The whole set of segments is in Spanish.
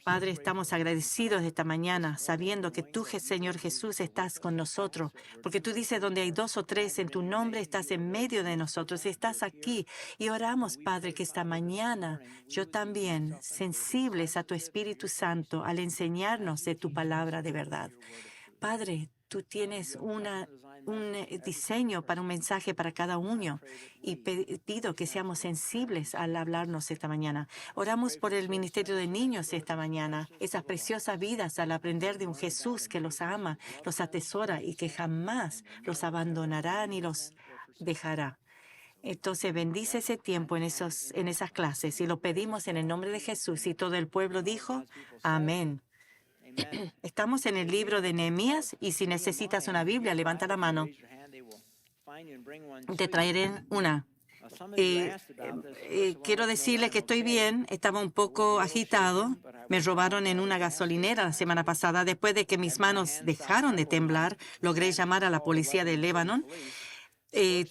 Padre, estamos agradecidos esta mañana, sabiendo que tú, Señor Jesús, estás con nosotros, porque tú dices, donde hay 2 o 3 en tu nombre, estás en medio de nosotros, estás aquí. Y oramos, Padre, que esta mañana yo también, sensibles a tu Espíritu Santo, al enseñarnos de tu palabra de verdad. Padre, tú tienes un diseño para un mensaje para cada uno y pido que seamos sensibles al hablarnos esta mañana. Oramos por el ministerio de niños esta mañana, esas preciosas vidas al aprender de un Jesús que los ama, los atesora y que jamás los abandonará ni los dejará. Entonces bendice ese tiempo en esas clases y lo pedimos en el nombre de Jesús. Y todo el pueblo dijo, amén. Estamos en el libro de Nehemías y si necesitas una Biblia, levanta la mano. Te traeré una. Quiero decirle que estoy bien. Estaba un poco agitado. Me robaron en una gasolinera la semana pasada. Después de que mis manos dejaron de temblar, logré llamar a la policía de Líbano.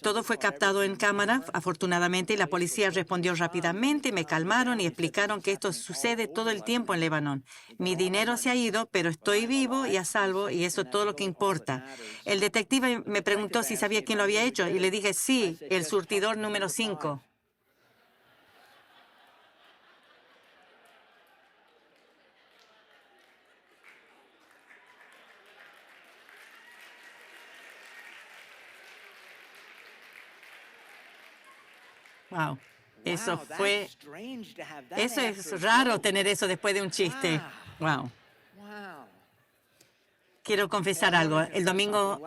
Todo fue captado en cámara, afortunadamente, y la policía respondió rápidamente, me calmaron y explicaron que esto sucede todo el tiempo en Líbano. Mi dinero se ha ido, pero estoy vivo y a salvo, y eso es todo lo que importa. El detective me preguntó si sabía quién lo había hecho, y le dije, sí, el surtidor número 5. Wow. Eso es raro tener eso después de un chiste. Wow. Quiero confesar algo. El domingo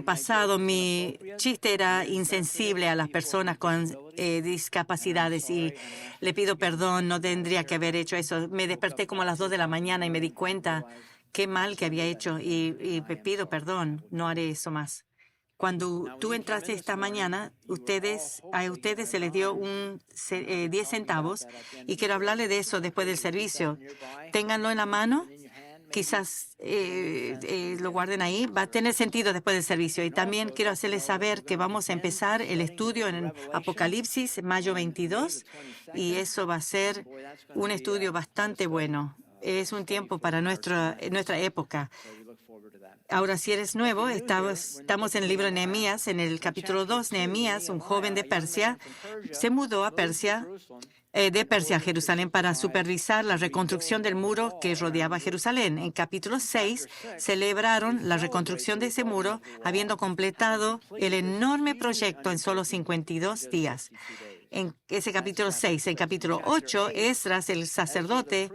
pasado mi chiste era insensible a las personas con discapacidades y le pido perdón, no tendría que haber hecho eso. Me desperté como a las 2 de la mañana y me di cuenta qué mal que había hecho y me pido perdón, no haré eso más. Cuando tú entraste esta mañana, a ustedes se les dio 10 centavos y quiero hablarle de eso después del servicio. Ténganlo en la mano, quizás lo guarden ahí. Va a tener sentido después del servicio. Y también quiero hacerles saber que vamos a empezar el estudio en Apocalipsis, mayo 22, y eso va a ser un estudio bastante bueno. Es un tiempo para nuestra época. Ahora, si eres nuevo, estamos en el libro de Nehemías, en el capítulo 2. Nehemías, un joven de Persia, se mudó de Persia a Jerusalén para supervisar la reconstrucción del muro que rodeaba Jerusalén. En capítulo 6 celebraron la reconstrucción de ese muro, habiendo completado el enorme proyecto en solo 52 días. En ese capítulo 6. En capítulo 8, Esdras, el sacerdote,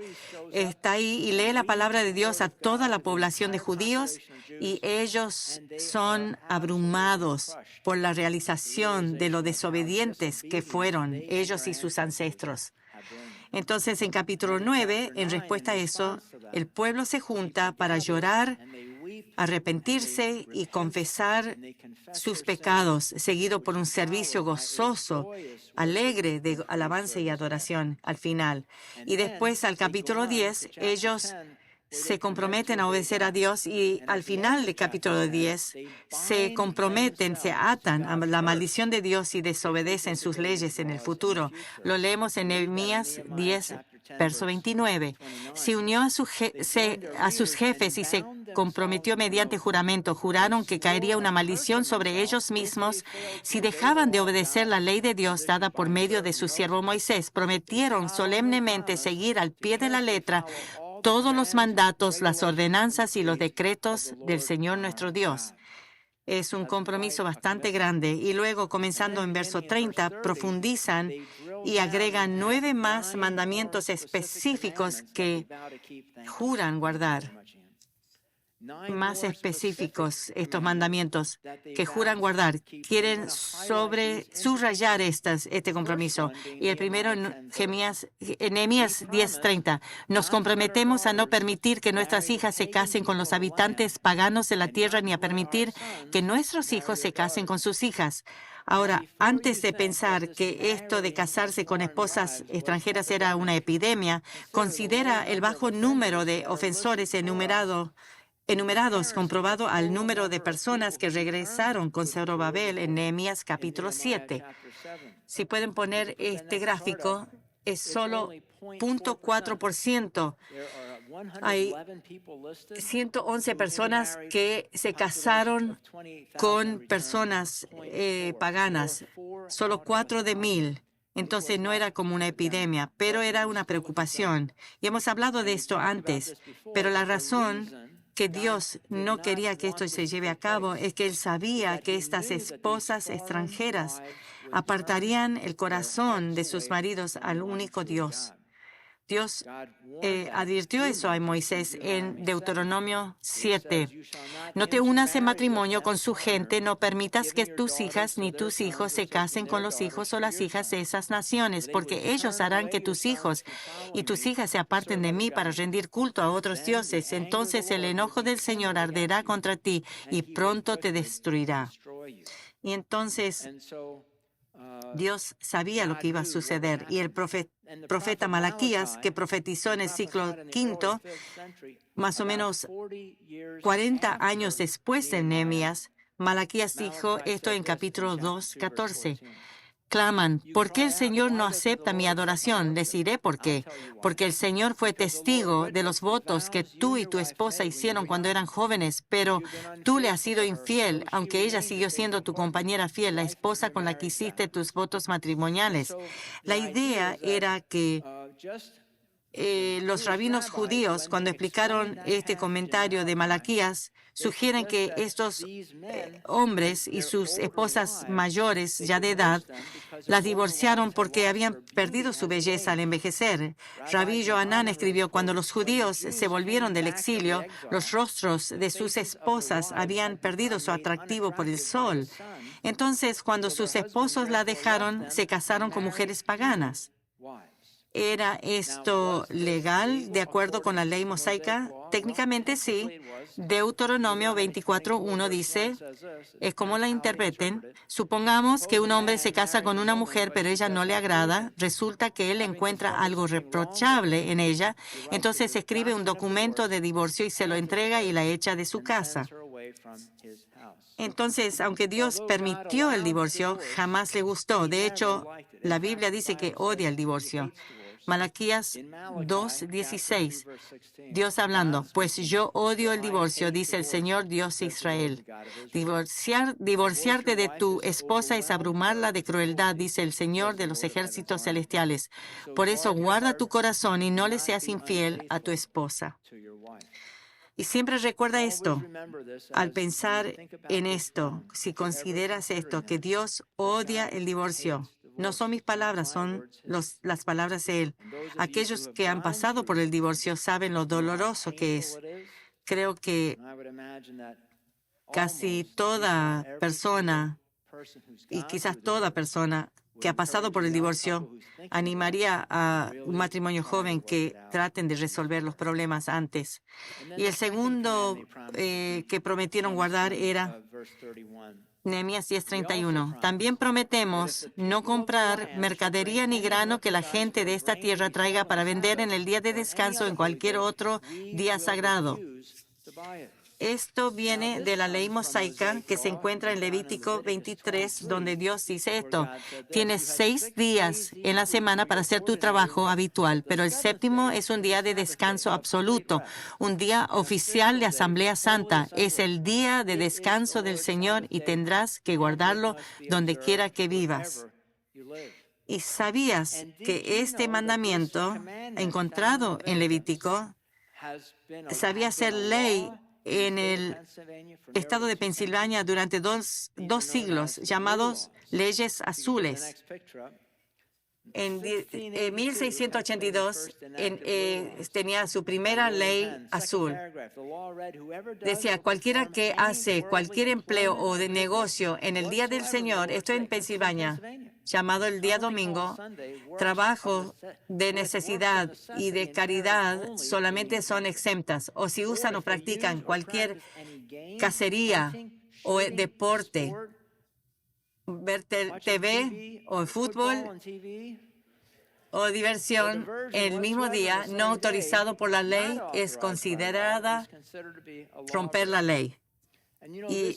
está ahí y lee la palabra de Dios a toda la población de judíos y ellos son abrumados por la realización de lo desobedientes que fueron ellos y sus ancestros. Entonces, en capítulo 9, en respuesta a eso, el pueblo se junta para llorar, arrepentirse y confesar sus pecados, seguido por un servicio gozoso, alegre de alabanza y adoración al final. Y después, al capítulo 10, ellos se comprometen a obedecer a Dios y al final del capítulo 10 se comprometen, se atan a la maldición de Dios y desobedecen sus leyes en el futuro. Lo leemos en Nehemías 10, verso 29. Se unió a sus jefes y se comprometió mediante juramento. Juraron que caería una maldición sobre ellos mismos si dejaban de obedecer la ley de Dios dada por medio de su siervo Moisés. Prometieron solemnemente seguir al pie de la letra todos los mandatos, las ordenanzas y los decretos del Señor nuestro Dios. Es un compromiso bastante grande. Y luego, comenzando en verso 30, profundizan y agregan 9 más mandamientos específicos que juran guardar. Más específicos estos mandamientos que juran guardar. Quieren subrayar este compromiso. Y el primero en Nehemías 10:30. Nos comprometemos a no permitir que nuestras hijas se casen con los habitantes paganos de la tierra, ni a permitir que nuestros hijos se casen con sus hijas. Ahora, antes de pensar que esto de casarse con esposas extranjeras era una epidemia, considera el bajo número de ofensores enumerados comprobado al número de personas que regresaron con Zorobabel en Nehemías capítulo 7. Si pueden poner este gráfico, es solo 0.4%. Hay 111 personas que se casaron con personas paganas, solo 4 de 1000. Entonces no era como una epidemia, pero era una preocupación. Y hemos hablado de esto antes, pero la razón que Dios no quería que esto se lleve a cabo es que Él sabía que estas esposas extranjeras apartarían el corazón de sus maridos al único Dios. Dios advirtió eso a Moisés en Deuteronomio 7. No te unas en matrimonio con su gente, no permitas que tus hijas ni tus hijos se casen con los hijos o las hijas de esas naciones, porque ellos harán que tus hijos y tus hijas se aparten de mí para rendir culto a otros dioses. Entonces el enojo del Señor arderá contra ti y pronto te destruirá. Y entonces Dios sabía lo que iba a suceder, y el profeta Malaquías, que profetizó en el siglo V, más o menos 40 años después de Nehemías, Malaquías dijo esto en capítulo 2:14. Claman, ¿por qué el Señor no acepta mi adoración? Les diré por qué. Porque el Señor fue testigo de los votos que tú y tu esposa hicieron cuando eran jóvenes, pero tú le has sido infiel, aunque ella siguió siendo tu compañera fiel, la esposa con la que hiciste tus votos matrimoniales. La idea era que los rabinos judíos, cuando explicaron este comentario de Malaquías, sugieren que estos hombres y sus esposas mayores ya de edad las divorciaron porque habían perdido su belleza al envejecer. Rabí Johanán escribió, cuando los judíos se volvieron del exilio, los rostros de sus esposas habían perdido su atractivo por el sol. Entonces, cuando sus esposos la dejaron, se casaron con mujeres paganas. ¿Era esto legal de acuerdo con la ley mosaica? Técnicamente sí. Deuteronomio 24:1 dice, es como la interpreten, supongamos que un hombre se casa con una mujer pero ella no le agrada, resulta que él encuentra algo reprochable en ella, entonces escribe un documento de divorcio y se lo entrega y la echa de su casa. Entonces, aunque Dios permitió el divorcio, jamás le gustó. De hecho, la Biblia dice que odia el divorcio. Malaquías 2:16. Dios hablando, pues yo odio el divorcio, dice el Señor Dios de Israel. Divorciarte de tu esposa es abrumarla de crueldad, dice el Señor de los ejércitos celestiales. Por eso guarda tu corazón y no le seas infiel a tu esposa. Y siempre recuerda esto, al pensar en esto, si consideras esto, que Dios odia el divorcio. No son mis palabras, son las palabras de Él. Aquellos que han pasado por el divorcio saben lo doloroso que es. Creo que casi toda persona, y quizás toda persona que ha pasado por el divorcio, animaría a un matrimonio joven que traten de resolver los problemas antes. Y el segundo que prometieron guardar era Nehemías 10:31. También prometemos no comprar mercadería ni grano que la gente de esta tierra traiga para vender en el día de descanso o en cualquier otro día sagrado. Esto viene de la ley mosaica que se encuentra en Levítico 23, donde Dios dice esto. Tienes 6 días en la semana para hacer tu trabajo habitual, pero el séptimo es un día de descanso absoluto, un día oficial de Asamblea Santa. Es el día de descanso del Señor y tendrás que guardarlo donde quiera que vivas. ¿Y sabías que este mandamiento, encontrado en Levítico, sabía ser ley en el estado de Pensilvania durante dos siglos, llamados leyes azules? En 1682 tenía su primera ley azul. Decía, cualquiera que hace cualquier empleo o de negocio en el día del Señor, esto en Pensilvania, llamado el día domingo, trabajo de necesidad y de caridad solamente son exentas. O si usan o practican cualquier cacería o deporte, ver TV o fútbol o diversión el mismo día no autorizado por la ley es considerada romper la ley. Y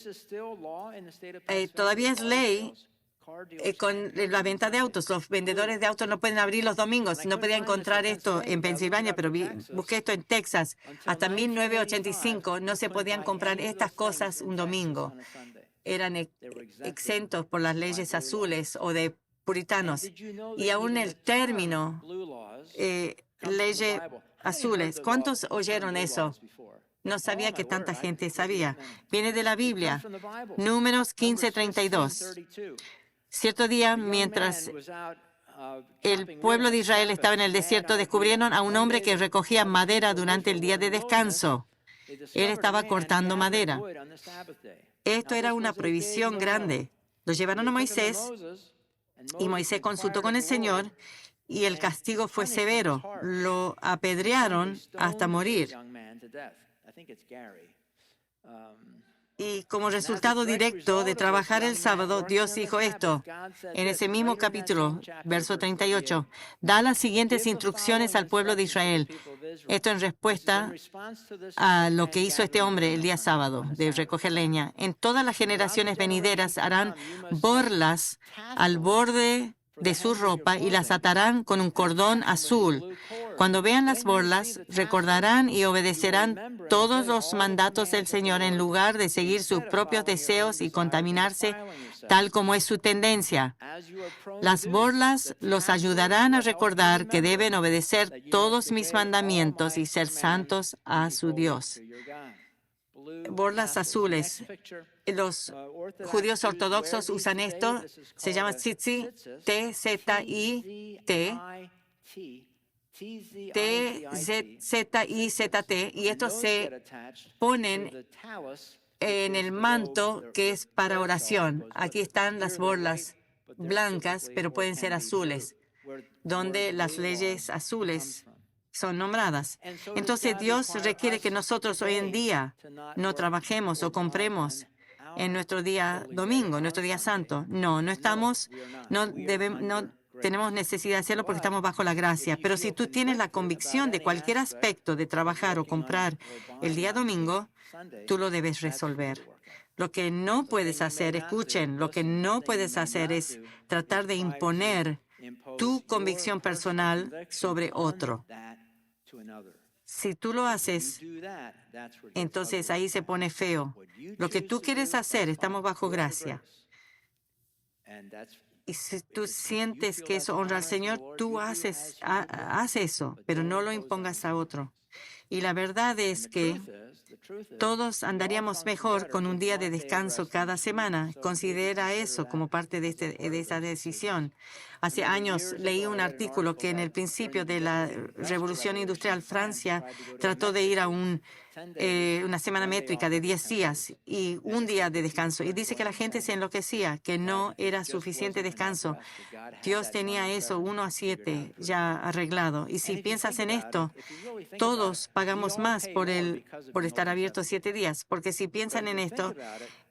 todavía es ley con la venta de autos. Los vendedores de autos no pueden abrir los domingos. No podía encontrar esto en Pensilvania, pero busqué esto en Texas. Hasta 1985 no se podían comprar estas cosas un domingo. Eran exentos por las leyes azules o de puritanos. Y aún el término leyes azules. ¿Cuántos oyeron eso? No sabía que tanta gente sabía. Viene de la Biblia. Números 15:32. Cierto día, mientras el pueblo de Israel estaba en el desierto, descubrieron a un hombre que recogía madera durante el día de descanso. Él estaba cortando madera. Esto era una prohibición grande. Lo llevaron a Moisés y Moisés consultó con el Señor y el castigo fue severo. Lo apedrearon hasta morir. Y como resultado directo de trabajar el sábado, Dios dijo esto en ese mismo capítulo, verso 38. Da las siguientes instrucciones al pueblo de Israel. Esto en respuesta a lo que hizo este hombre el día sábado, de recoger leña. En todas las generaciones venideras harán borlas al borde de su ropa y las atarán con un cordón azul. Cuando vean las borlas, recordarán y obedecerán todos los mandatos del Señor en lugar de seguir sus propios deseos y contaminarse tal como es su tendencia. Las borlas los ayudarán a recordar que deben obedecer todos mis mandamientos y ser santos a su Dios. Borlas azules. Los judíos ortodoxos usan esto. Se llama tzitzit, T-Z-I-T. T-Z-I-Z-T. Y estos se ponen en el manto que es para oración. Aquí están las borlas blancas, pero pueden ser azules, donde las leyes azules son nombradas. Entonces Dios requiere que nosotros hoy en día no trabajemos o compremos en nuestro día domingo, nuestro día santo. No tenemos necesidad de hacerlo porque estamos bajo la gracia. Pero si tú tienes la convicción de cualquier aspecto de trabajar o comprar el día domingo, tú lo debes resolver. Lo que no puedes hacer, escuchen, lo que no puedes hacer es tratar de imponer tu convicción personal sobre otro. Si tú lo haces, entonces ahí se pone feo. Lo que tú quieres hacer, estamos bajo gracia. Y si tú sientes que eso honra al Señor, tú haz eso, pero no lo impongas a otro. Y la verdad es que todos andaríamos mejor con un día de descanso cada semana. Considera eso como parte de esta decisión. Hace años leí un artículo que en el principio de la Revolución Industrial, Francia trató de ir a una semana métrica de 10 días y un día de descanso. Y dice que la gente se enloquecía, que no era suficiente descanso. Dios tenía eso 1 a 7 ya arreglado. Y si piensas en esto, todos pagamos más por estar abiertos 7 días. Porque si piensan en esto,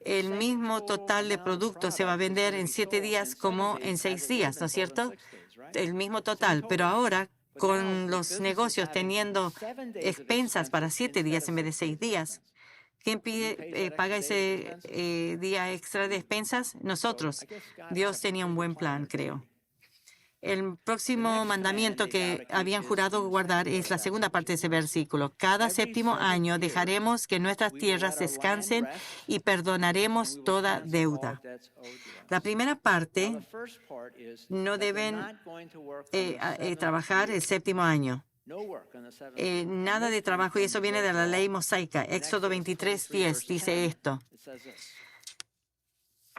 el mismo total de productos se va a vender en 7 días como en 6 días, ¿no es cierto? El mismo total. Pero ahora, con los negocios teniendo expensas para 7 días en vez de 6 días, ¿quién paga ese día extra de expensas? Nosotros. Dios tenía un buen plan, creo. El próximo mandamiento que habían jurado guardar es la segunda parte de ese versículo. Cada séptimo año dejaremos que nuestras tierras descansen y perdonaremos toda deuda. La primera parte, no deben trabajar el séptimo año. Nada de trabajo, y eso viene de la ley mosaica. Éxodo 23:10 dice esto.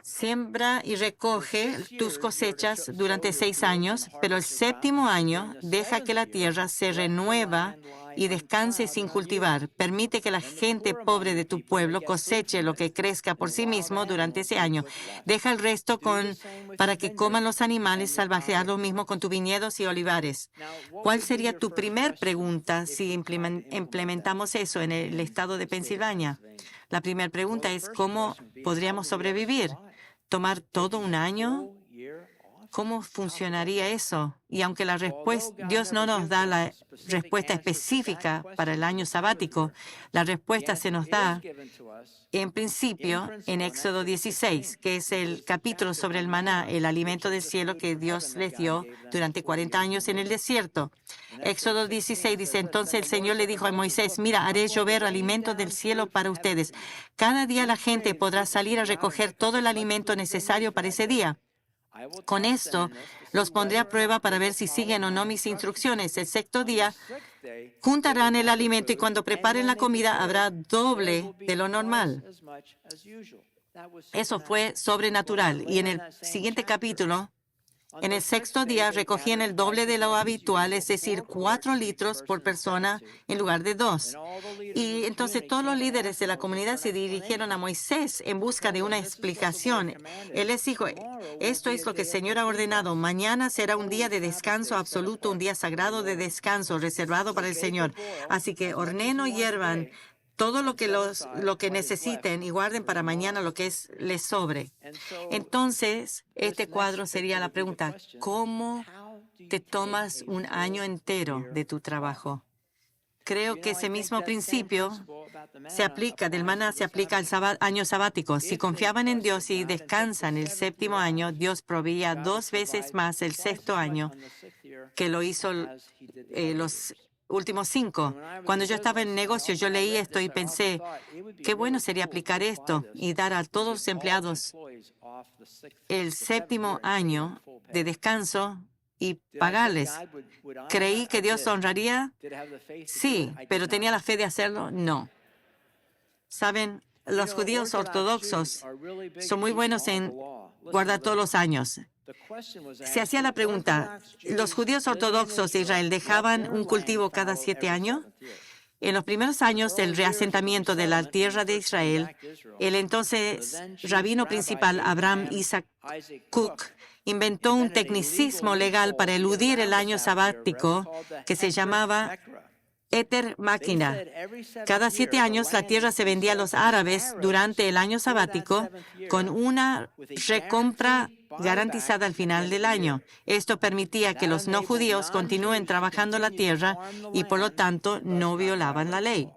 Siembra y recoge tus cosechas durante 6 años, pero el séptimo año deja que la tierra se renueva y descanse sin cultivar. Permite que la gente pobre de tu pueblo coseche lo que crezca por sí mismo durante ese año. Deja el resto para que coman los animales salvajes. Haz lo mismo con tus viñedos y olivares. ¿Cuál sería tu primer pregunta si implementamos eso en el estado de Pensilvania? La primera pregunta es, ¿cómo podríamos sobrevivir? ¿Tomar todo un año ¿Cómo funcionaría eso? Y aunque Dios no nos da la respuesta específica para el año sabático, la respuesta se nos da en principio en Éxodo 16, que es el capítulo sobre el maná, el alimento del cielo que Dios les dio durante 40 años en el desierto. Éxodo 16 dice, entonces el Señor le dijo a Moisés, mira, haré llover alimento del cielo para ustedes. Cada día la gente podrá salir a recoger todo el alimento necesario para ese día. Con esto, los pondré a prueba para ver si siguen o no mis instrucciones. El sexto día, juntarán el alimento y cuando preparen la comida habrá doble de lo normal. Eso fue sobrenatural. Y en el siguiente capítulo, en el sexto día, recogían el doble de lo habitual, es decir, 4 litros por persona en lugar de 2. Y entonces todos los líderes de la comunidad se dirigieron a Moisés en busca de una explicación. Él les dijo, esto es lo que el Señor ha ordenado. Mañana será un día de descanso absoluto, un día sagrado de descanso reservado para el Señor. Así que ordeno y hiervan todo lo que necesiten y guarden para mañana lo que les sobre. Entonces, este cuadro sería la pregunta, ¿cómo te tomas un año entero de tu trabajo? Creo que ese mismo principio del maná se aplica al año sabático. Si confiaban en Dios y descansan el séptimo año, Dios proveía 2 veces más el sexto año que lo hizo los últimos 5. Cuando yo estaba en negocio, yo leí esto y pensé, qué bueno sería aplicar esto y dar a todos los empleados el séptimo año de descanso y pagarles. ¿Creí que Dios honraría? Sí, pero ¿tenía la fe de hacerlo? No. Saben, los judíos ortodoxos son muy buenos en guardar todos los años. Se hacía la pregunta, ¿los judíos ortodoxos de Israel dejaban un cultivo cada 7 años? En los primeros años del reasentamiento de la tierra de Israel, el entonces rabino principal Abraham Isaac Kook inventó un tecnicismo legal para eludir el año sabático que se llamaba Éter Máquina. Cada 7 años la tierra se vendía a los árabes durante el año sabático con una recompra garantizada al final del año. Esto permitía que los no judíos continúen trabajando la tierra y por lo tanto no violaban la ley.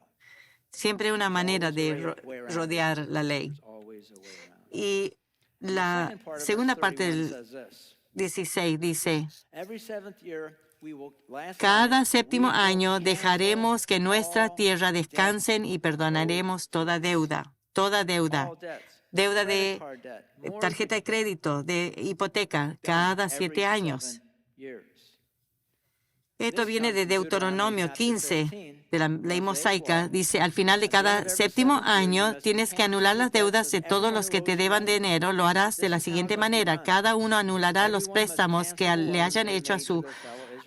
Siempre una manera de rodear la ley. Y la segunda parte del 16 dice, cada séptimo año dejaremos que nuestra tierra descansen y perdonaremos toda deuda, deuda de tarjeta de crédito, de hipoteca, cada 7 años. Esto viene de Deuteronomio 15, de la ley mosaica. Dice, al final de cada séptimo año tienes que anular las deudas de todos los que te deban dinero. Lo harás de la siguiente manera. Cada uno anulará los préstamos que le hayan hecho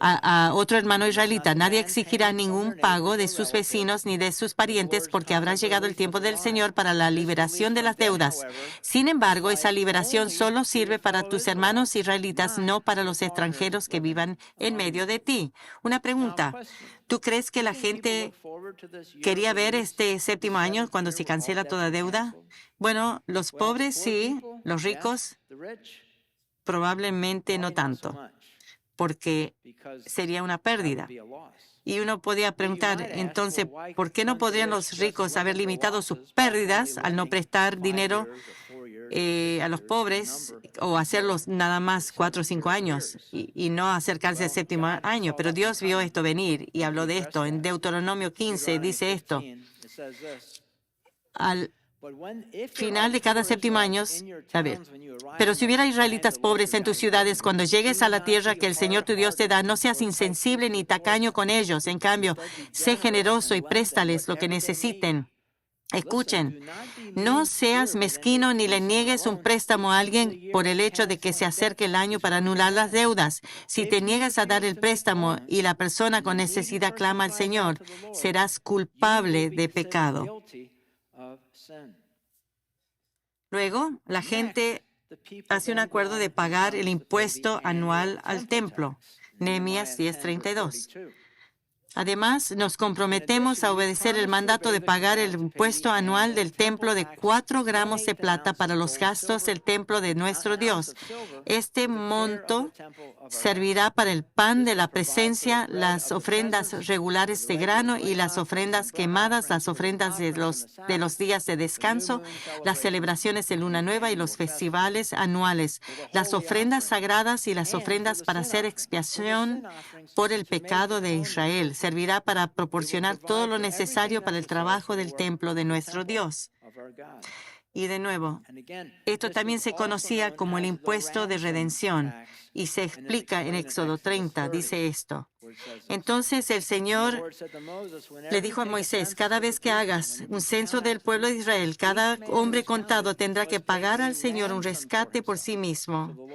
a otro hermano israelita. Nadie exigirá ningún pago de sus vecinos ni de sus parientes porque habrá llegado el tiempo del Señor para la liberación de las deudas. Sin embargo, esa liberación solo sirve para tus hermanos israelitas, no para los extranjeros que vivan en medio de ti. Una pregunta. ¿Tú crees que la gente quería ver este séptimo año cuando se cancela toda deuda? Bueno, los pobres sí, los ricos probablemente no tanto, porque sería una pérdida. Y uno podía preguntar, entonces, ¿por qué no podrían los ricos haber limitado sus pérdidas al no prestar dinero a los pobres o hacerlos nada más 4 o 5 años y no acercarse al séptimo año? Pero Dios vio esto venir y habló de esto. En Deuteronomio 15 dice esto. Al final de cada séptimo año, pero si hubiera israelitas pobres en tus ciudades, cuando llegues a la tierra que el Señor tu Dios te da, no seas insensible ni tacaño con ellos. En cambio, sé generoso y préstales lo que necesiten. Escuchen, no seas mezquino ni le niegues un préstamo a alguien por el hecho de que se acerque el año para anular las deudas. Si te niegas a dar el préstamo y la persona con necesidad clama al Señor, serás culpable de pecado. Luego, la gente hace un acuerdo de pagar el impuesto anual al templo. Nehemías 10:32. Además, nos comprometemos a obedecer el mandato de pagar el impuesto anual del templo de 4 gramos de plata para los gastos del templo de nuestro Dios. Este monto servirá para el pan de la presencia, las ofrendas regulares de grano y las ofrendas quemadas, las ofrendas de los días de descanso, las celebraciones de Luna Nueva y los festivales anuales, las ofrendas sagradas y las ofrendas para hacer expiación por el pecado de Israel. Servirá para proporcionar todo lo necesario para el trabajo del templo de nuestro Dios. Y de nuevo, esto también se conocía como el impuesto de redención y se explica en Éxodo 30, dice esto. Entonces el Señor le dijo a Moisés, cada vez que hagas un censo del pueblo de Israel, cada hombre contado tendrá que pagar al Señor un rescate por sí mismo.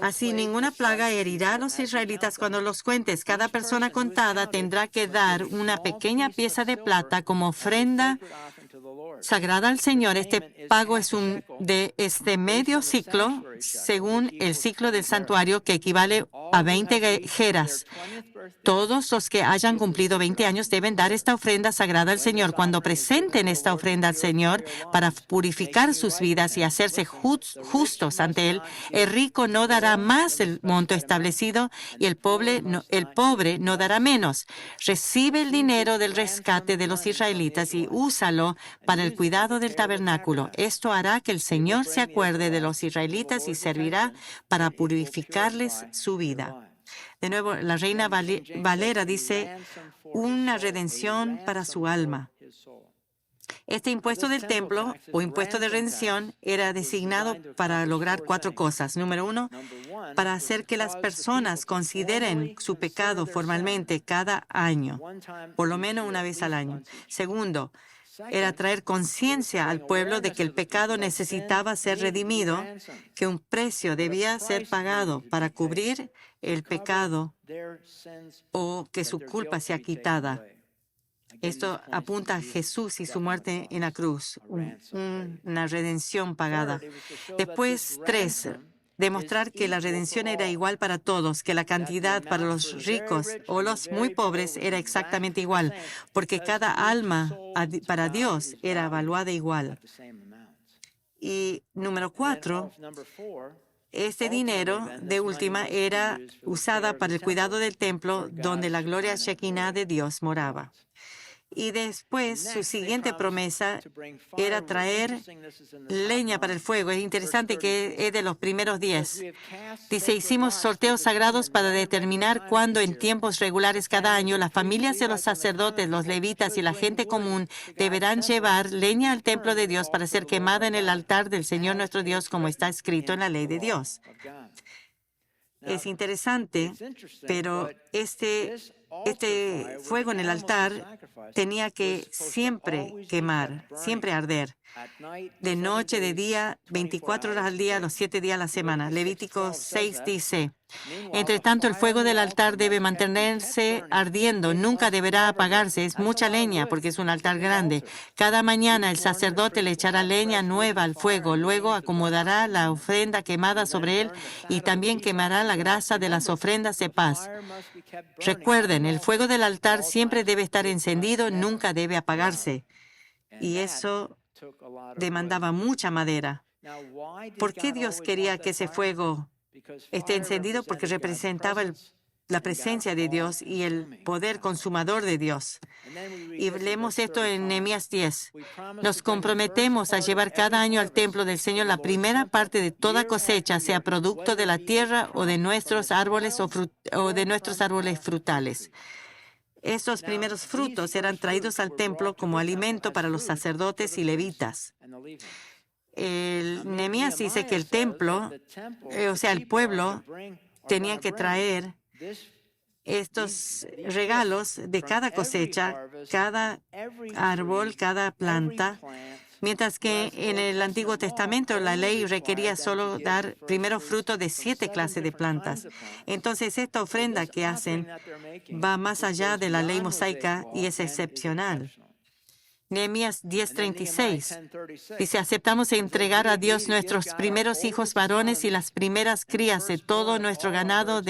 Así ninguna plaga herirá a los israelitas cuando los cuentes. Cada persona contada tendrá que dar una pequeña pieza de plata como ofrenda sagrada al Señor. Este pago es de medio ciclo, según el ciclo del santuario, que equivale a 20 geras. Todos los que hayan cumplido 20 años deben dar esta ofrenda sagrada al Señor. Cuando presenten esta ofrenda al Señor para purificar sus vidas y hacerse justos ante Él, el rico no dará más del monto establecido y el pobre no dará menos. Recibe el dinero del rescate de los israelitas y úsalo para el cuidado del tabernáculo. Esto hará que el Señor se acuerde de los israelitas y servirá para purificarles su vida. De nuevo, la Reina Valera dice, una redención para su alma. Este impuesto del templo o impuesto de redención era designado para lograr 4 cosas. Número 1, para hacer que las personas consideren su pecado formalmente cada año, por lo menos una vez al año. Segundo, era traer conciencia al pueblo de que el pecado necesitaba ser redimido, que un precio debía ser pagado para cubrir el pecado o que su culpa sea quitada. Esto apunta a Jesús y su muerte en la cruz, una redención pagada. Después, 3, demostrar que la redención era igual para todos, que la cantidad para los ricos o los muy pobres era exactamente igual, porque cada alma para Dios era evaluada igual. Y número 4, este dinero, de última, era usada para el cuidado del templo donde la gloria Shekinah de Dios moraba. Y después, su siguiente promesa era traer leña para el fuego. Es interesante que es de los primeros 10. Dice, hicimos sorteos sagrados para determinar cuándo en tiempos regulares cada año las familias de los sacerdotes, los levitas y la gente común deberán llevar leña al templo de Dios para ser quemada en el altar del Señor nuestro Dios, como está escrito en la ley de Dios. Es interesante, pero este fuego en el altar tenía que siempre quemar, siempre arder, de noche, de día, 24 horas al día, los 7 días a la semana. Levítico 6 dice, entre tanto, el fuego del altar debe mantenerse ardiendo, nunca deberá apagarse. Es mucha leña porque es un altar grande. Cada mañana el sacerdote le echará leña nueva al fuego, luego acomodará la ofrenda quemada sobre él y también quemará la grasa de las ofrendas de paz. Recuerden, el fuego del altar siempre debe estar encendido, nunca debe apagarse. Y eso demandaba mucha madera. ¿Por qué Dios quería que ese fuego esté encendido? Porque representaba la presencia de Dios y el poder consumador de Dios. Y leemos esto en Nehemías 10. Nos comprometemos a llevar cada año al templo del Señor la primera parte de toda cosecha, sea producto de la tierra o de nuestros árboles frutales. Estos primeros frutos eran traídos al templo como alimento para los sacerdotes y levitas. Nehemías dice que el templo, el pueblo, tenía que traer estos regalos de cada cosecha, cada árbol, cada planta, mientras que en el Antiguo Testamento la ley requería solo dar primero fruto de 7 clases de plantas. Entonces, esta ofrenda que hacen va más allá de la ley mosaica y es excepcional. Nehemías 10:36 dice, aceptamos entregar a Dios nuestros primeros hijos varones y las primeras crías de todo nuestro ganado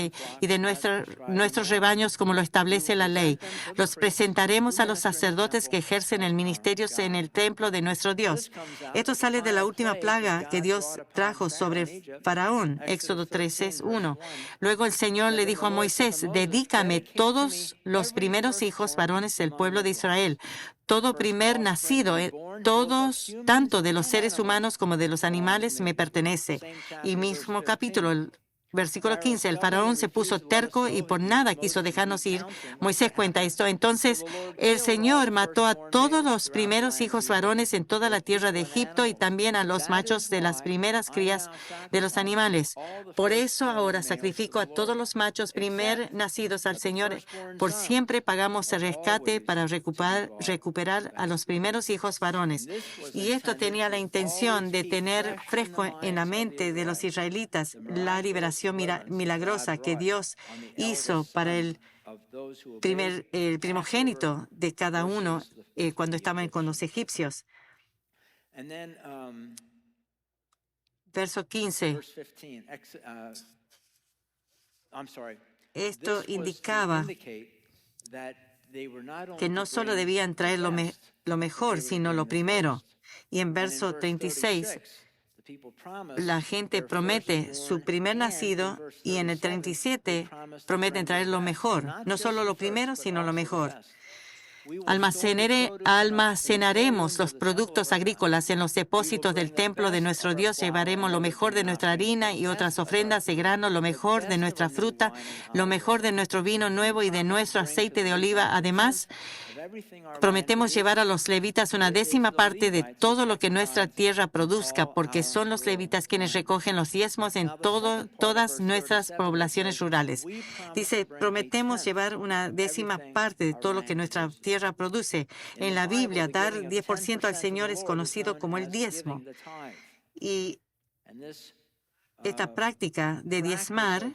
y de nuestros rebaños como lo establece la ley. Los presentaremos a los sacerdotes que ejercen el ministerio en el templo de nuestro Dios. Esto sale de la última plaga que Dios trajo sobre Faraón, Éxodo 13:1. Luego el Señor le dijo a Moisés, dedícame todos los primeros hijos varones del pueblo de Israel. Todo primer nacido, todos, tanto de los seres humanos como de los animales, me pertenece. Y mismo capítulo, el versículo 15, el faraón se puso terco y por nada quiso dejarnos ir. Moisés cuenta esto. Entonces el Señor mató a todos los primeros hijos varones en toda la tierra de Egipto y también a los machos de las primeras crías de los animales. Por eso ahora sacrifico a todos los machos primer nacidos al Señor. Por siempre pagamos el rescate para recuperar a los primeros hijos varones. Y esto tenía la intención de tener fresco en la mente de los israelitas la liberación milagrosa que Dios hizo para el primogénito de cada uno cuando estaban con los egipcios. Verso 15. Esto indicaba que no solo debían traer lo mejor, sino lo primero. Y en verso 36, la gente promete su primer nacido y en el 37 prometen traer lo mejor, no solo lo primero, sino lo mejor. Almacenaremos los productos agrícolas en los depósitos del templo de nuestro Dios. Llevaremos lo mejor de nuestra harina y otras ofrendas de grano, lo mejor de nuestra fruta, lo mejor de nuestro vino nuevo y de nuestro aceite de oliva. Además, prometemos llevar a los levitas una décima parte de todo lo que nuestra tierra produzca, porque son los levitas quienes recogen los diezmos en todas nuestras poblaciones rurales. Dice, prometemos llevar una décima parte de todo lo que nuestra tierra produce. En la Biblia, dar 10% al Señor es conocido como el diezmo. Y esta práctica de diezmar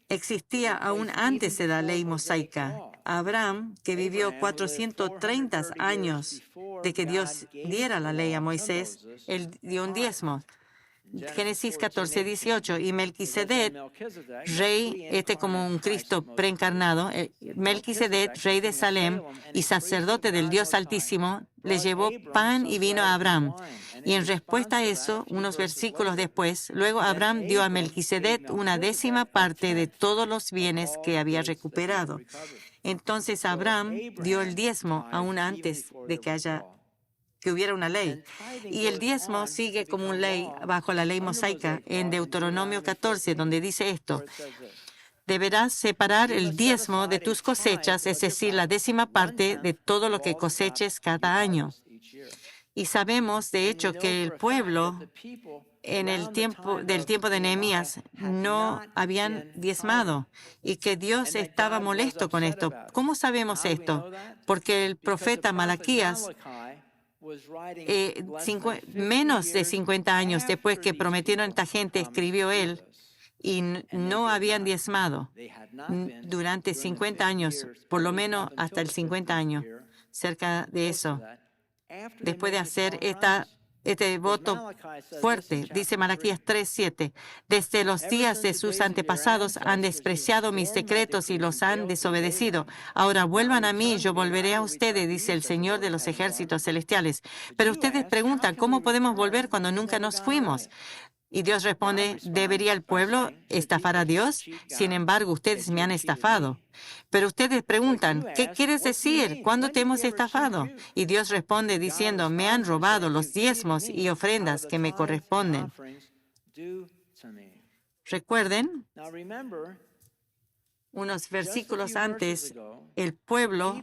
existía aún antes de la ley mosaica. Abraham, que vivió 430 años de que Dios diera la ley a Moisés, él dio un diezmo. Génesis 14:18. Y Melquisedec, rey, como un Cristo preencarnado, Melquisedec, rey de Salem y sacerdote del Dios Altísimo, le llevó pan y vino a Abraham. Y en respuesta a eso, unos versículos después, luego Abraham dio a Melquisedec una décima parte de todos los bienes que había recuperado. Entonces Abraham dio el diezmo aún antes de que hubiera una ley. Y el diezmo sigue como una ley bajo la ley mosaica en Deuteronomio 14, donde dice esto: deberás separar el diezmo de tus cosechas, es decir, la décima parte de todo lo que coseches cada año. Y sabemos, de hecho, que el pueblo en el tiempo de Nehemías no habían diezmado y que Dios estaba molesto con esto. ¿Cómo sabemos esto? Porque el profeta Malaquías, menos de 50 años después que prometieron a esta gente, escribió él, y no habían diezmado durante 50 años, por lo menos hasta el 50 años, cerca de eso. Después de hacer este voto fuerte, dice Malaquías 3:7, desde los días de sus antepasados han despreciado mis decretos y los han desobedecido. Ahora vuelvan a mí, yo volveré a ustedes, dice el Señor de los ejércitos celestiales. Pero ustedes preguntan, ¿cómo podemos volver cuando nunca nos fuimos? Y Dios responde, ¿debería el pueblo estafar a Dios? Sin embargo, ustedes me han estafado. Pero ustedes preguntan, ¿qué quieres decir? ¿Cuándo te hemos estafado? Y Dios responde diciendo, me han robado los diezmos y ofrendas que me corresponden. Recuerden, unos versículos antes, el pueblo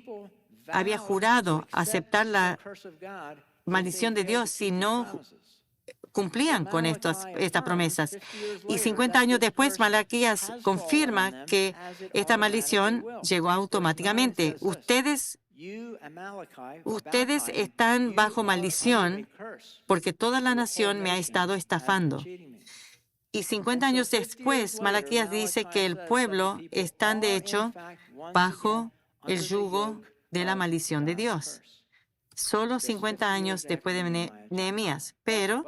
había jurado aceptar la maldición de Dios si no cumplían con estas promesas. Y 50 años después, Malaquías confirma que esta maldición llegó automáticamente. Ustedes están bajo maldición porque toda la nación me ha estado estafando. Y 50 años después, Malaquías dice que el pueblo está, de hecho, bajo el yugo de la maldición de Dios. solo 50 años después de Nehemías. Pero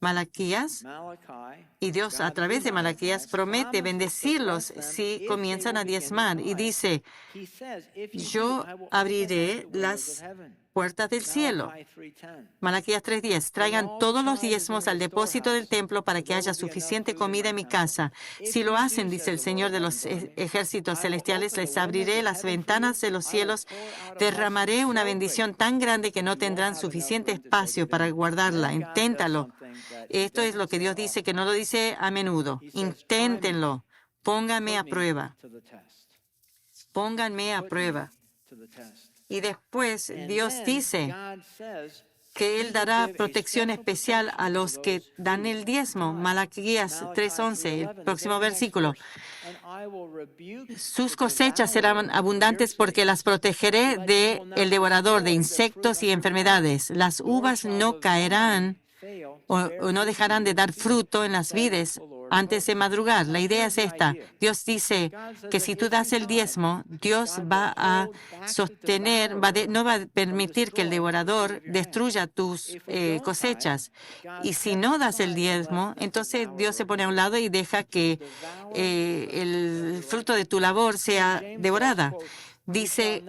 Malaquías, y Dios a través de Malaquías promete bendecirlos si comienzan a diezmar. Y dice, yo abriré las puertas del cielo. Malaquías 3:10. Traigan todos los diezmos al depósito del templo para que haya suficiente comida en mi casa. Si lo hacen, dice el Señor de los ejércitos celestiales, les abriré las ventanas de los cielos, derramaré una bendición tan grande que no tendrán suficiente espacio para guardarla. Inténtalo. Esto es lo que Dios dice, que no lo dice a menudo. Inténtenlo. Pónganme a prueba. Pónganme a prueba. Y después Dios dice que Él dará protección especial a los que dan el diezmo. Malaquías 3:11, el próximo versículo. Sus cosechas serán abundantes porque las protegeré del devorador, de insectos y enfermedades. Las uvas no caerán o no dejarán de dar fruto en las vides antes de madrugar. La idea es esta. Dios dice que si tú das el diezmo, Dios va a sostener, no va a permitir que el devorador destruya tus cosechas. Y si no das el diezmo, entonces Dios se pone a un lado y deja que el fruto de tu labor sea devorada. Dice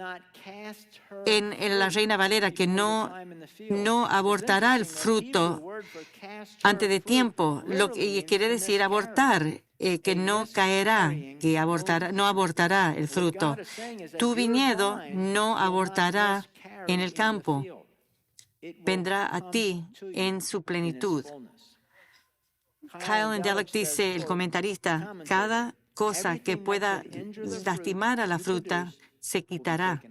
en la Reina Valera que no abortará el fruto antes de tiempo, lo que quiere decir abortar, que no caerá, que no abortará el fruto. Tu viñedo no abortará en el campo, vendrá a ti en su plenitud. Kyle Endelick dice, el comentarista, cada cosa que pueda lastimar a la fruta se quitará.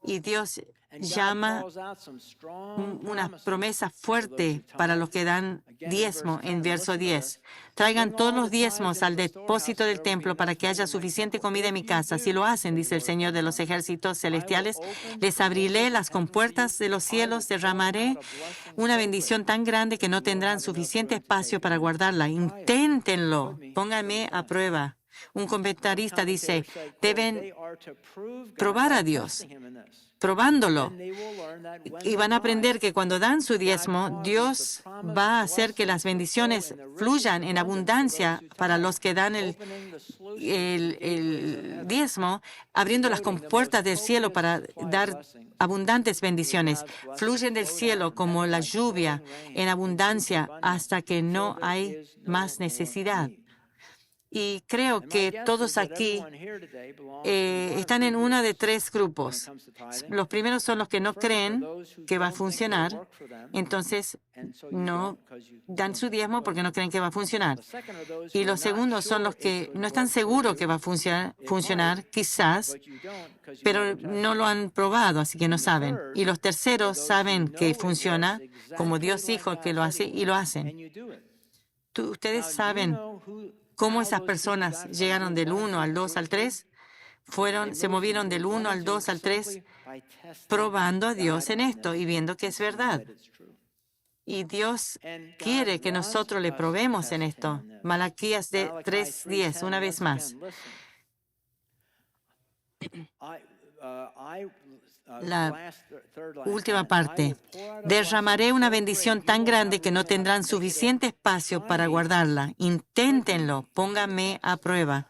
Y Dios llama una promesa fuerte para los que dan diezmo en verso 10. Traigan todos los diezmos al depósito del templo para que haya suficiente comida en mi casa. Si lo hacen, dice el Señor de los ejércitos celestiales, les abriré las compuertas de los cielos, derramaré una bendición tan grande que no tendrán suficiente espacio para guardarla. Inténtenlo, pónganme a prueba. Un comentarista dice, deben probar a Dios, probándolo. Y van a aprender que cuando dan su diezmo, Dios va a hacer que las bendiciones fluyan en abundancia para los que dan el diezmo, abriendo las compuertas del cielo para dar abundantes bendiciones. Fluyen del cielo como la lluvia en abundancia hasta que no hay más necesidad. Y creo que todos aquí están en uno de tres grupos. Los primeros son los que no creen que va a funcionar, entonces no dan su diezmo porque no creen que va a funcionar. Y los segundos son los que no están seguros que va a funcionar, quizás, pero no lo han probado, así que no saben. Y los terceros saben que funciona, como Dios dijo que lo hace, y lo hacen. Ustedes saben cómo esas personas llegaron del 1 al 2 al 3, se movieron del 1 al 2 al 3, probando a Dios en esto y viendo que es verdad. Y Dios quiere que nosotros le probemos en esto. Malaquías 3:10, una vez más. La última parte. Derramaré una bendición tan grande que no tendrán suficiente espacio para guardarla. Inténtenlo, pónganme a prueba.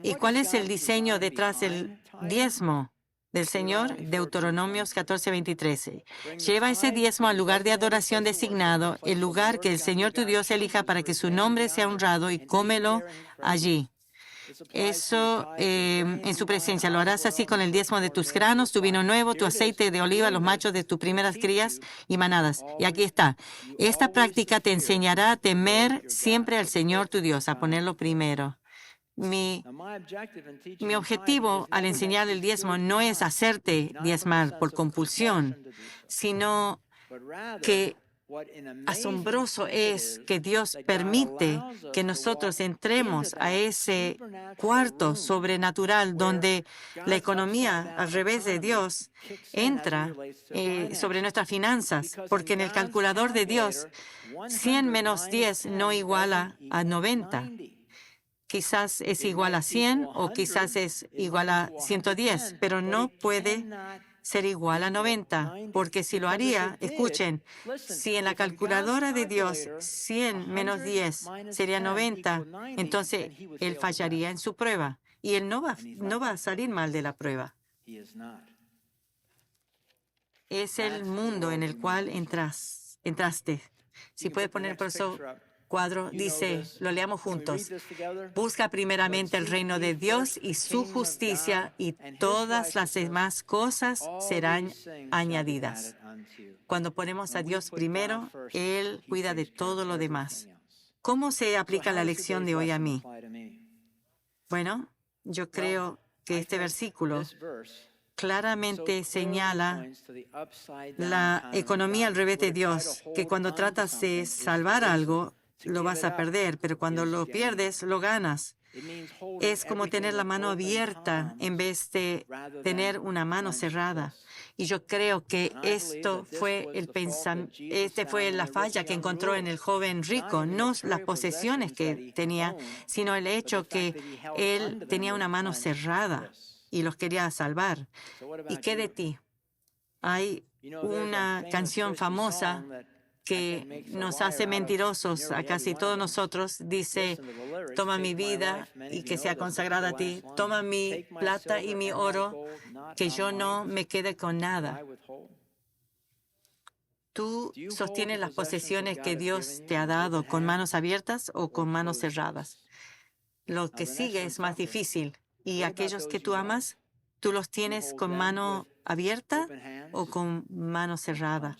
¿Y cuál es el diseño detrás del diezmo del Señor? Deuteronomios 14:23. Lleva ese diezmo al lugar de adoración designado, el lugar que el Señor tu Dios elija para que su nombre sea honrado, y cómelo allí. Eso en su presencia. Lo harás así con el diezmo de tus granos, tu vino nuevo, tu aceite de oliva, los machos de tus primeras crías y manadas. Y aquí está. Esta práctica te enseñará a temer siempre al Señor tu Dios, a ponerlo primero. Mi objetivo al enseñar el diezmo no es hacerte diezmar por compulsión, sino que asombroso es que Dios permite que nosotros entremos a ese cuarto sobrenatural donde la economía al revés de Dios entra sobre nuestras finanzas, porque en el calculador de Dios 100 menos 10 no iguala a 90. Quizás es igual a 100 o quizás es igual a 110, pero no puede ser igual a 90, porque si lo haría, escuchen, si en la calculadora de Dios 100 menos 10 sería 90, entonces él fallaría en su prueba y él no va a salir mal de la prueba. Es el mundo en el cual entraste. Si puedes poner por eso cuadro, dice, lo leamos juntos. Busca primeramente el reino de Dios y su justicia, y todas las demás cosas serán añadidas. Cuando ponemos a Dios primero, Él cuida de todo lo demás. ¿Cómo se aplica la lección de hoy a mí? Bueno, yo creo que este versículo claramente señala la economía al revés de Dios, que cuando tratas de salvar algo, lo vas a perder, pero cuando lo pierdes, lo ganas. Es como tener la mano abierta en vez de tener una mano cerrada. Y yo creo que esta fue la falla que encontró en el joven rico, no las posesiones que tenía, sino el hecho que él tenía una mano cerrada y los quería salvar. ¿Y qué de ti? Hay una canción famosa que nos hace mentirosos a casi todos nosotros. Dice, toma mi vida y que sea consagrada a ti. Toma mi plata y mi oro, que yo no me quede con nada. ¿Tú sostienes las posesiones que Dios te ha dado con manos abiertas o con manos cerradas? Lo que sigue es más difícil. ¿Y aquellos que tú amas, tú los tienes con mano abierta o con mano cerrada?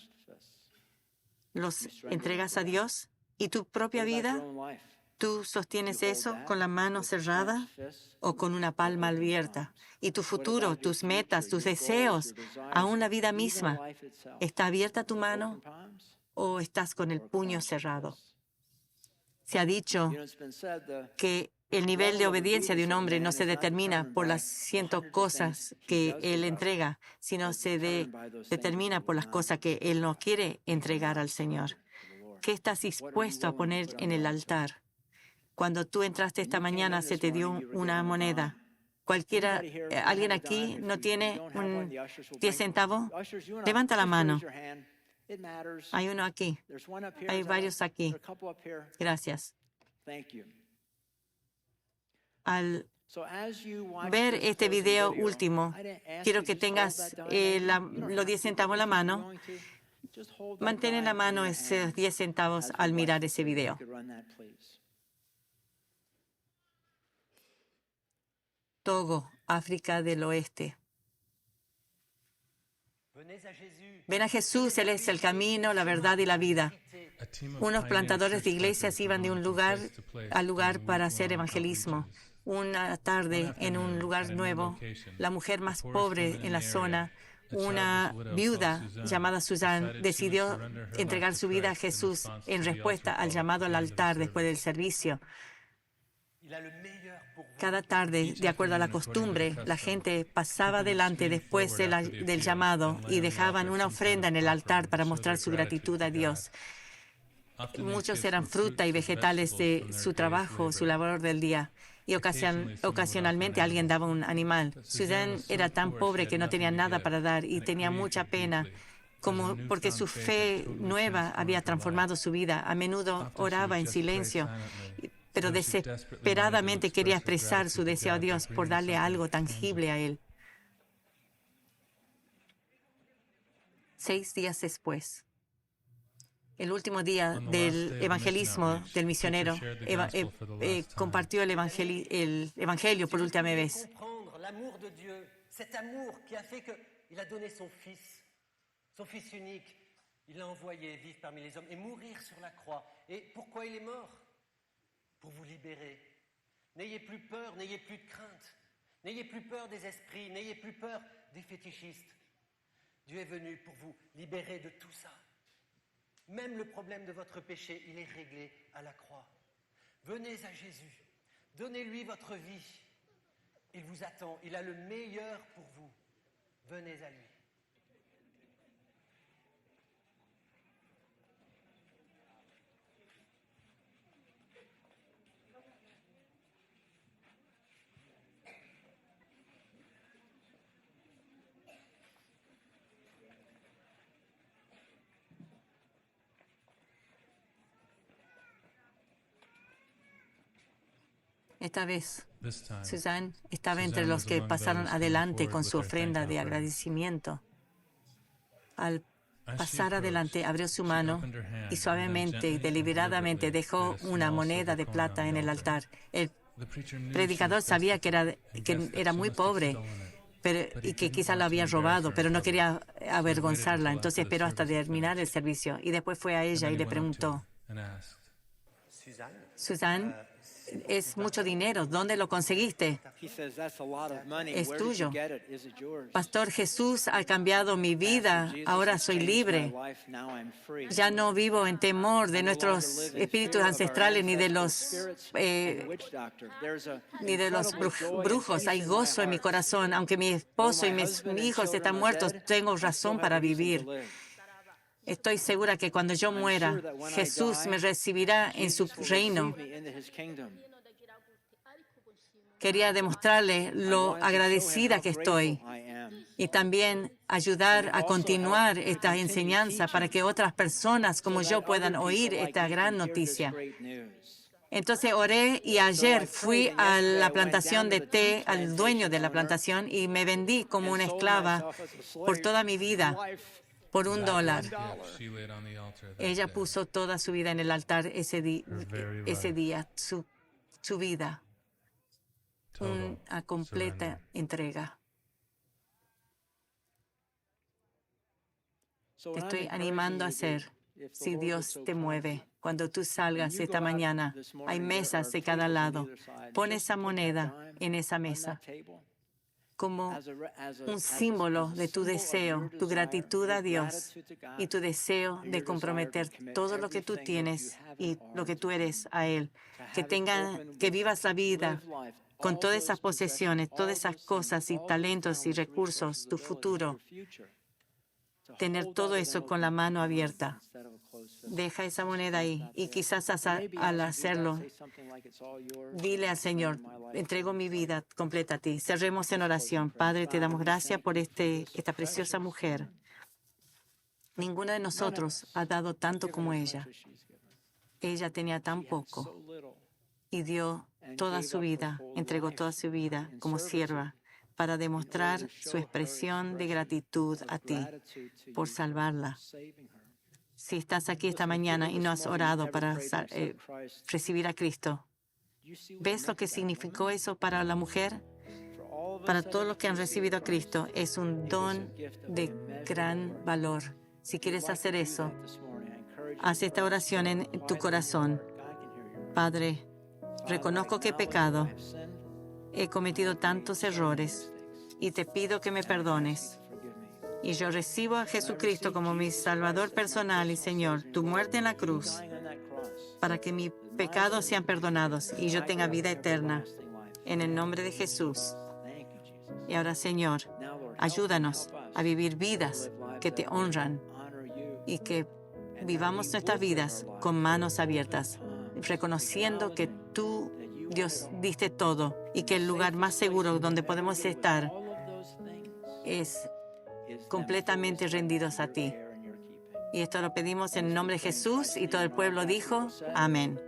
¿Los entregas a Dios? ¿Y tu propia vida? ¿Tú sostienes eso con la mano cerrada o con una palma abierta? ¿Y tu futuro, tus metas, tus deseos, aún la vida misma, está abierta tu mano o estás con el puño cerrado? Se ha dicho que el nivel de obediencia de un hombre no se determina por las 100 cosas que él entrega, sino se determina por las cosas que él no quiere entregar al Señor. ¿Qué estás dispuesto a poner en el altar? Cuando tú entraste esta mañana, se te dio una moneda. ¿Alguien aquí no tiene un 10 centavos? Levanta la mano. Hay uno aquí. Hay varios aquí. Gracias. Al ver este video último, quiero que tengas los 10 centavos en la mano. Mantén en la mano esos 10 centavos al mirar ese video. Togo, África del Oeste. Ven a Jesús, Él es el camino, la verdad y la vida. Unos plantadores de iglesias iban de un lugar al lugar para hacer evangelismo. Una tarde, en un lugar nuevo, la mujer más pobre en la zona, una viuda llamada Suzanne, decidió entregar su vida a Jesús en respuesta al llamado al altar después del servicio. Cada tarde, de acuerdo a la costumbre, la gente pasaba adelante después del llamado y dejaban una ofrenda en el altar para mostrar su gratitud a Dios. Muchos eran fruta y vegetales de su trabajo, su labor del día. Y ocasionalmente alguien daba un animal. Suzanne era tan pobre que no tenía nada para dar y tenía mucha pena, porque su fe nueva había transformado su vida. A menudo oraba en silencio, pero desesperadamente quería expresar su deseo a Dios por darle algo tangible a Él. 6 días después, el último día del evangelismo del misionero, compartió el evangelio por última vez. Cet amour qui a fait qu'il a donné son fils unique, il l'a envoyé vivre parmi les hommes et mourir sur la croix. Et pourquoi il est mort? Pour vous libérer. N'ayez plus peur, n'ayez plus de crainte. N'ayez plus peur des esprits, n'ayez plus peur des fétichistes. Dieu est venu pour vous libérer de tout ça. Même le problème de votre péché, il est réglé à la croix. Venez à Jésus, donnez-lui votre vie. Il vous attend, il a le meilleur pour vous. Venez à lui. Esta vez, Suzanne estaba entre los que pasaron adelante con su ofrenda de agradecimiento. Al pasar adelante, abrió su mano y suavemente y deliberadamente dejó una moneda de plata en el altar. El predicador sabía que era muy pobre y que quizá lo había robado, pero no quería avergonzarla. Entonces esperó hasta terminar el servicio y después fue a ella y le preguntó, Suzanne, es mucho dinero. ¿Dónde lo conseguiste? Es tuyo. Pastor, Jesús ha cambiado mi vida. Ahora soy libre. Ya no vivo en temor de nuestros espíritus ancestrales ni de los brujos. Hay gozo en mi corazón. Aunque mi esposo y mis hijos están muertos, tengo razón para vivir. Estoy segura que cuando yo muera, Jesús me recibirá en su reino. Quería demostrarle lo agradecida que estoy y también ayudar a continuar esta enseñanza para que otras personas como yo puedan oír esta gran noticia. Entonces oré y ayer fui a la plantación de té, al dueño de la plantación, y me vendí como una esclava por toda mi vida. Por $1. Ella puso toda su vida en el altar ese día, su vida, una completa entrega. Te estoy animando a hacer, si Dios te mueve. Cuando tú salgas esta mañana, hay mesas de cada lado. Pon esa moneda en esa mesa como un símbolo de tu deseo, tu gratitud a Dios y tu deseo de comprometer todo lo que tú tienes y lo que tú eres a Él. Que vivas la vida con todas esas posesiones, todas esas cosas y talentos y recursos, tu futuro. Tener todo eso con la mano abierta. Deja esa moneda ahí y quizás al hacerlo, dile al Señor, entrego mi vida completa a ti. Cerremos en oración. Padre, te damos gracias por esta preciosa mujer. Ninguno de nosotros ha dado tanto como ella. Ella tenía tan poco y dio toda su vida, entregó toda su vida como sierva para demostrar su expresión de gratitud a ti por salvarla. Si estás aquí esta mañana y no has orado para recibir a Cristo, ¿ves lo que significó eso para la mujer? Para todos los que han recibido a Cristo, es un don de gran valor. Si quieres hacer eso, haz esta oración en tu corazón. Padre, reconozco que he pecado, he cometido tantos errores y te pido que me perdones. Y yo recibo a Jesucristo como mi Salvador personal y Señor, tu muerte en la cruz, para que mis pecados sean perdonados y yo tenga vida eterna. En el nombre de Jesús. Y ahora, Señor, ayúdanos a vivir vidas que te honran y que vivamos nuestras vidas con manos abiertas, reconociendo que tú, Dios, diste todo y que el lugar más seguro donde podemos estar es completamente rendidos a ti. Y esto lo pedimos en el nombre de Jesús y todo el pueblo dijo, amén.